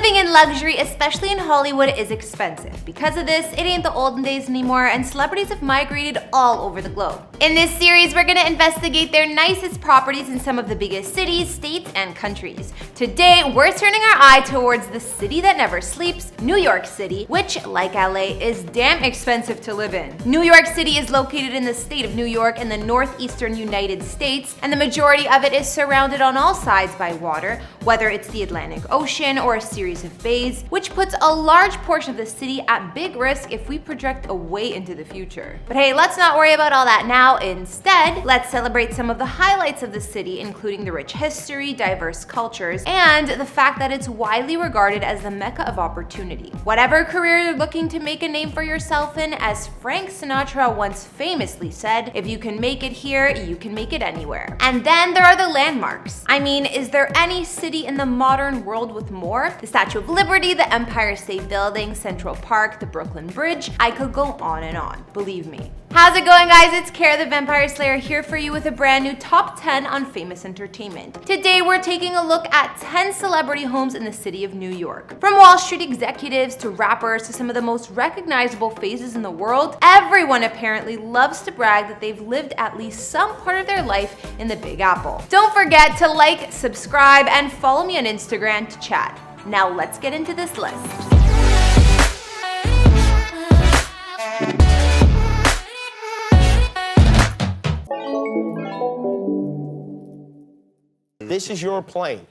Living in luxury, especially in Hollywood, is expensive. Because of this, it ain't the olden days anymore, and celebrities have migrated all over the globe. In this series, we're gonna investigate their nicest properties in some of the biggest cities, states, and countries. Today, we're turning our eye towards the city that never sleeps, New York City, which, like LA, is damn expensive to live in. New York City is located in the state of New York in the northeastern United States, and the majority of it is surrounded on all sides by water, whether it's the Atlantic Ocean or a series of bays, which puts a large portion of the city at big risk if we project away into the future. But hey, let's not worry about all that now. Instead, let's celebrate some of the highlights of the city, including the rich history, diverse cultures, and the fact that it's widely regarded as the mecca of opportunity. Whatever career you're looking to make a name for yourself in, as Frank Sinatra once famously said, if you can make it here, you can make it anywhere. And then there are the landmarks. I mean, is there any city in the modern world with more? The Statue of Liberty, the Empire State Building, Central Park, the Brooklyn Bridge. I could go on and on, believe me. How's it going, guys? It's Kara the Vampire Slayer here for you with a brand new top 10 on famous entertainment. Today, we're taking a look at 10 celebrity homes in the city of New York. From Wall Street executives to rappers to some of the most recognizable faces in the world, everyone apparently loves to brag that they've lived at least some part of their life in the Big Apple. Don't forget to like, subscribe, and follow me on Instagram to chat. Now let's get into this list. This is your plane.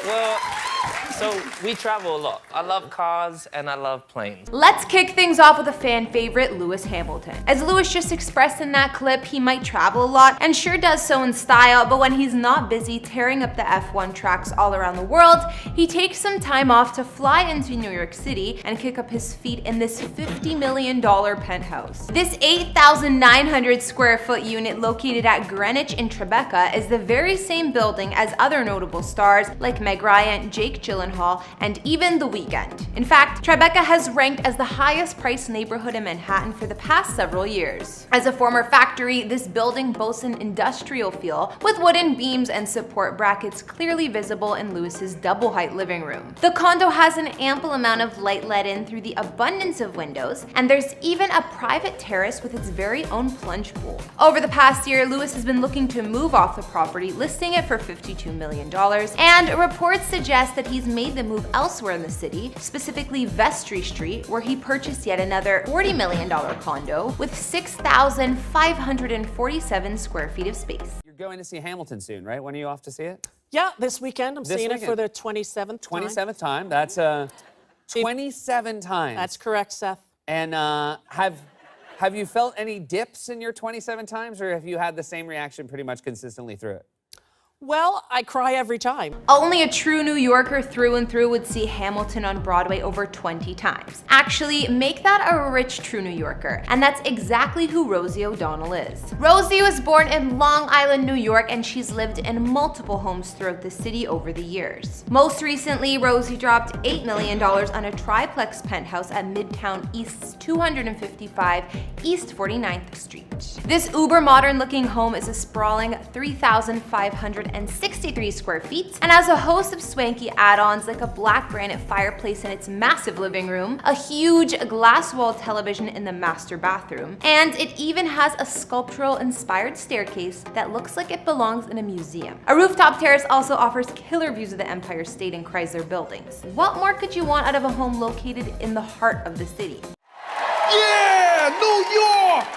Well, so we travel a lot. I love cars and I love planes. Let's kick things off with a fan favorite, Lewis Hamilton. As Lewis just expressed in that clip, he might travel a lot and sure does so in style, but when he's not busy tearing up the F1 tracks all around the world, he takes some time off to fly into New York City and kick up his feet in this $50 million penthouse. This 8,900 square foot unit located at Greenwich in Tribeca is the very same building as other notable stars like Meg Ryan, Jake Gyllenhaal, and even The Weeknd. In fact, Tribeca has ranked as the highest priced neighborhood in Manhattan for the past several years. As a former factory, this building boasts an industrial feel with wooden beams and support brackets clearly visible in Lewis's double-height living room. The condo has an ample amount of light let in through the abundance of windows, and there's even a private terrace with its very own plunge pool. Over the past year, Lewis has been looking to move off the property, listing it for $52 million, and reports suggest that he's made the move elsewhere in the city, specifically Vestry Street, where he purchased yet another $40 million condo with 6,547 square feet of space. You're going to see Hamilton soon, right? When are you off to see it? Yeah, this weekend. I'm seeing it for the 27th time. 27th time. That's 27 times. That's correct, Seth. And have you felt any dips in your 27 times, or have you had the same reaction pretty much consistently through it? Well, I cry every time. Only a true New Yorker through and through would see Hamilton on Broadway over 20 times. Actually, make that a rich true New Yorker, and that's exactly who Rosie O'Donnell is. Rosie was born in Long Island, New York, and she's lived in multiple homes throughout the city over the years. Most recently, Rosie dropped $8 million on a triplex penthouse at Midtown East's 255 East 49th Street. This uber modern looking home is a sprawling 3,563 square feet, and has a host of swanky add-ons like a black granite fireplace in its massive living room, a huge glass wall television in the master bathroom, and it even has a sculptural inspired staircase that looks like it belongs in a museum. A rooftop terrace also offers killer views of the Empire State and Chrysler buildings. What more could you want out of a home located in the heart of the city? Yeah, New York!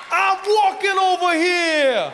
I'm walking over here!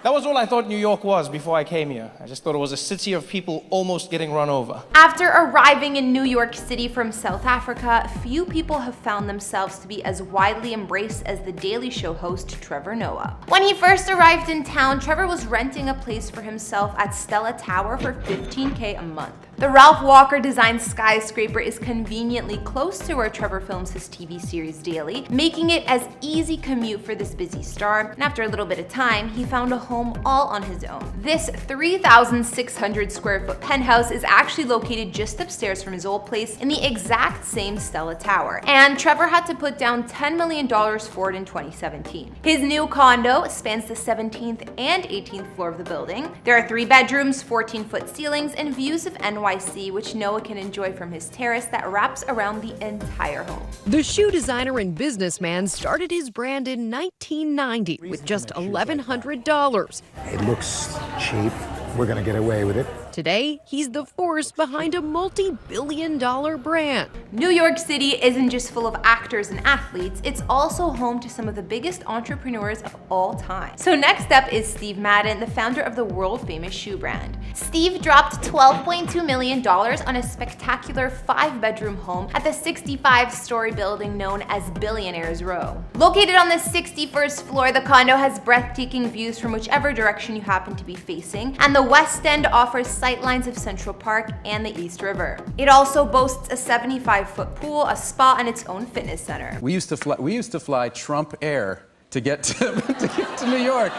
That was all I thought New York was before I came here. I just thought it was a city of people almost getting run over. After arriving in New York City from South Africa, few people have found themselves to be as widely embraced as the Daily Show host Trevor Noah. When he first arrived in town, Trevor was renting a place for himself at Stella Tower for $15K a month. The Ralph Walker designed skyscraper is conveniently close to where Trevor films his TV series daily, making it as easy commute for this busy star, and after a little bit of time, he found a home all on his own. This 3,600 square foot penthouse is actually located just upstairs from his old place in the exact same Stella Tower, and Trevor had to put down $10 million for it in 2017. His new condo spans the 17th and 18th floor of the building. There are 3 bedrooms, 14-foot ceilings, and views of NYC, which Noah can enjoy from his terrace that wraps around the entire home. The shoe designer and businessman started his brand in 1990 with just $1,100. It looks cheap. We're going to get away with it. Today, he's the force behind a multi-billion-dollar brand. New York City isn't just full of actors and athletes, it's also home to some of the biggest entrepreneurs of all time. So next up is Steve Madden, the founder of the world-famous shoe brand. Steve dropped $12.2 million on a spectacular 5-bedroom home at the 65-story building known as Billionaires Row. Located on the 61st floor, the condo has breathtaking views from whichever direction you happen to be facing, and the West End offers sightlines of Central Park and the East River. It also boasts a 75-foot pool, a spa, and its own fitness center. We used to fly Trump Air to get to New York.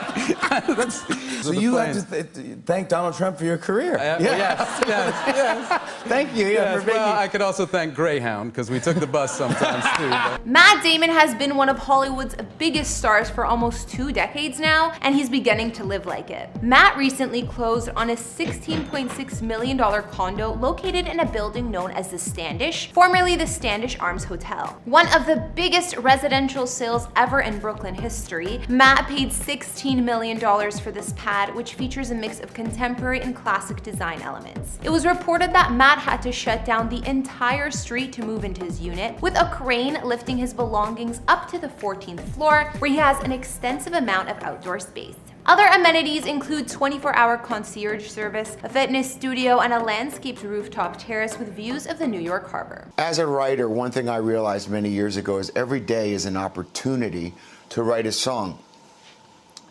So you have to thank Donald Trump for your career. Yes. Thank you. Yes, well, I could also thank Greyhound, because we took the bus sometimes too. But. Matt Damon has been one of Hollywood's biggest stars for almost 2 decades now, and he's beginning to live like it. Matt recently closed on a $16.6 million condo located in a building known as the Standish, formerly the Standish Arms Hotel. One of the biggest residential sales ever in Brooklyn history, Matt paid $16 million for this pad, which features a mix of contemporary and classic design elements. It was reported that Matt had to shut down the entire street to move into his unit, with a crane lifting his belongings up to the 14th floor, where he has an extensive amount of outdoor space. Other amenities include 24-hour concierge service, a fitness studio, and a landscaped rooftop terrace with views of the New York Harbor. As a writer, one thing I realized many years ago is every day is an opportunity to write a song.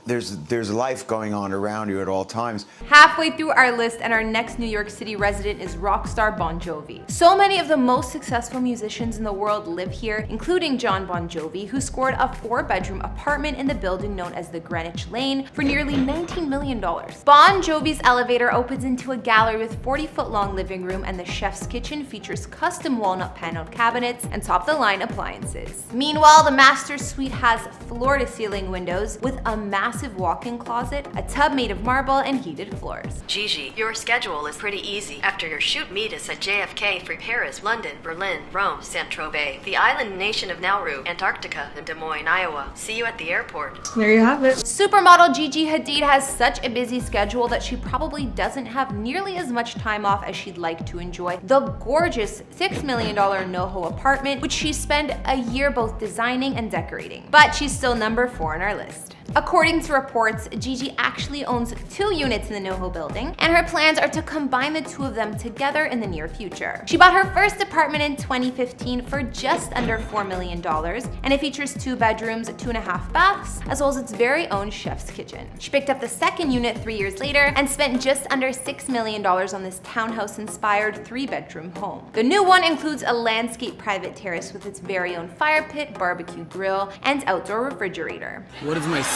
There's life going on around you at all times. Halfway through our list, and our next New York City resident is rock star Bon Jovi. So many of the most successful musicians in the world live here, including John Bon Jovi, who scored a 4-bedroom apartment in the building known as the Greenwich Lane for nearly $19 million. Bon Jovi's elevator opens into a gallery with 40-foot-long living room, and the chef's kitchen features custom walnut paneled cabinets and top-of-the-line appliances. Meanwhile, the master suite has floor-to-ceiling windows with a massive walk-in closet, a tub made of marble, and heated floors. Gigi, your schedule is pretty easy. After your shoot, meet us at JFK for Paris, London, Berlin, Rome, Saint-Tropez, the island nation of Nauru, Antarctica, and Des Moines, Iowa. See you at the airport. There you have it. Supermodel Gigi Hadid has such a busy schedule that she probably doesn't have nearly as much time off as she'd like to enjoy the gorgeous $6 million NoHo apartment, which she spent a year both designing and decorating. But she's still number 4 on our list. According to reports, Gigi actually owns 2 units in the NoHo building, and her plans are to combine the 2 of them together in the near future. She bought her first apartment in 2015 for just under $4 million, and it features 2 bedrooms, 2.5 baths, as well as its very own chef's kitchen. She picked up the second unit 3 years later and spent just under $6 million on this townhouse-inspired 3-bedroom home. The new one includes a landscape private terrace with its very own fire pit, barbecue grill, and outdoor refrigerator. What is my scene?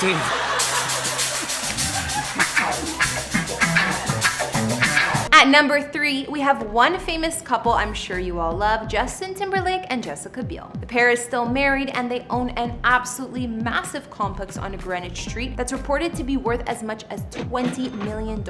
At number 3, we have one famous couple I'm sure you all love, Justin Timberlake and Jessica Biel. The pair is still married, and they own an absolutely massive complex on Greenwich Street that's reported to be worth as much as $20 million.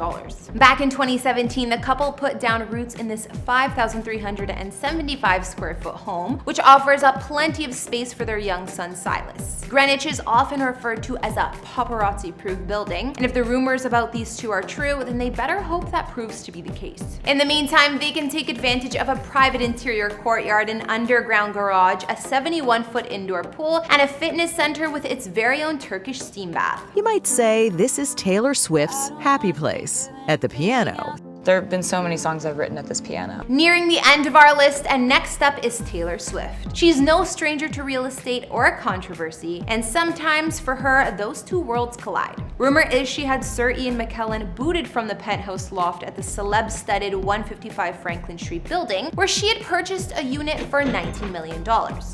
Back in 2017, the couple put down roots in this 5,375 square foot home, which offers up plenty of space for their young son Silas. Greenwich is often referred to as a paparazzi-proof building, and if the rumors about these two are true, then they better hope that proves to be the case. In the meantime, they can take advantage of a private interior courtyard, an underground garage, a 71-foot indoor pool, and a fitness center with its very own Turkish steam bath. You might say this is Taylor Swift's happy place. At the piano, There have been so many songs I've written at this piano. Nearing the end of our list, and next up is Taylor Swift. She's no stranger to real estate or controversy, and sometimes for her, those two worlds collide. Rumor is she had Sir Ian McKellen booted from the penthouse loft at the celeb-studded 155 Franklin Street building, where she had purchased a unit for $19 million.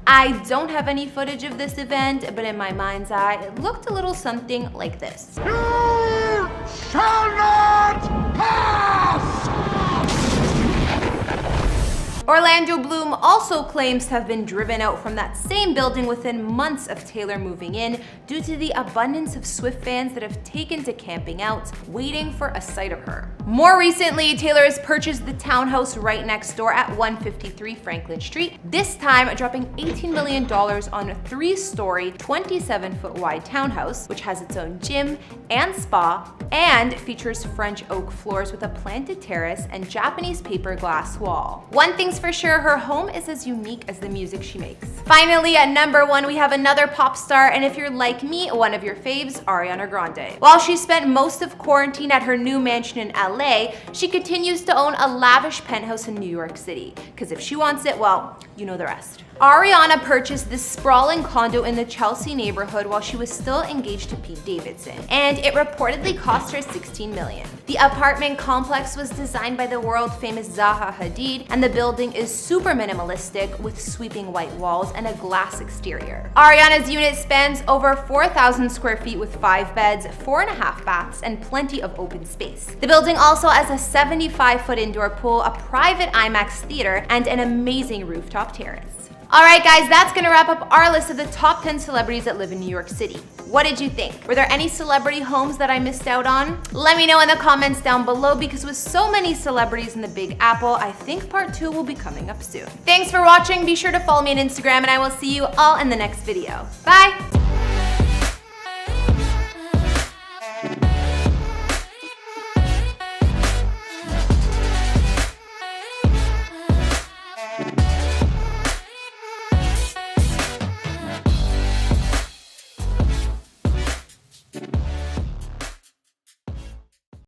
I don't have any footage of this event, but in my mind's eye, it looked a little something like this. You shall not pass! Orlando Bloom also claims to have been driven out from that same building within months of Taylor moving in due to the abundance of Swift fans that have taken to camping out, waiting for a sight of her. More recently, Taylor has purchased the townhouse right next door at 153 Franklin Street, this time dropping $18 million on a 3-story, 27-foot wide townhouse, which has its own gym and spa, and features French oak floors with a planted terrace and Japanese paper glass wall. One thing's for sure, her home is as unique as the music she makes. Finally, at number 1, we have another pop star, and if you're like me, one of your faves, Ariana Grande. While she spent most of quarantine at her new mansion in LA, she continues to own a lavish penthouse in New York City. Because if she wants it, well, you know the rest. Ariana purchased this sprawling condo in the Chelsea neighborhood while she was still engaged to Pete Davidson, and it reportedly cost her $16 million. The apartment complex was designed by the world-famous Zaha Hadid, and the building is super minimalistic with sweeping white walls and a glass exterior. Ariana's unit spans over 4,000 square feet with 5 beds, 4.5 baths, and plenty of open space. The building also has a 75-foot indoor pool, a private IMAX theater, and an amazing rooftop terrace. Alright guys, that's gonna wrap up our list of the top 10 celebrities that live in New York City. What did you think? Were there any celebrity homes that I missed out on? Let me know in the comments down below, because with so many celebrities in the Big Apple, I think part 2 will be coming up soon. Thanks for watching, be sure to follow me on Instagram, and I will see you all in the next video. Bye!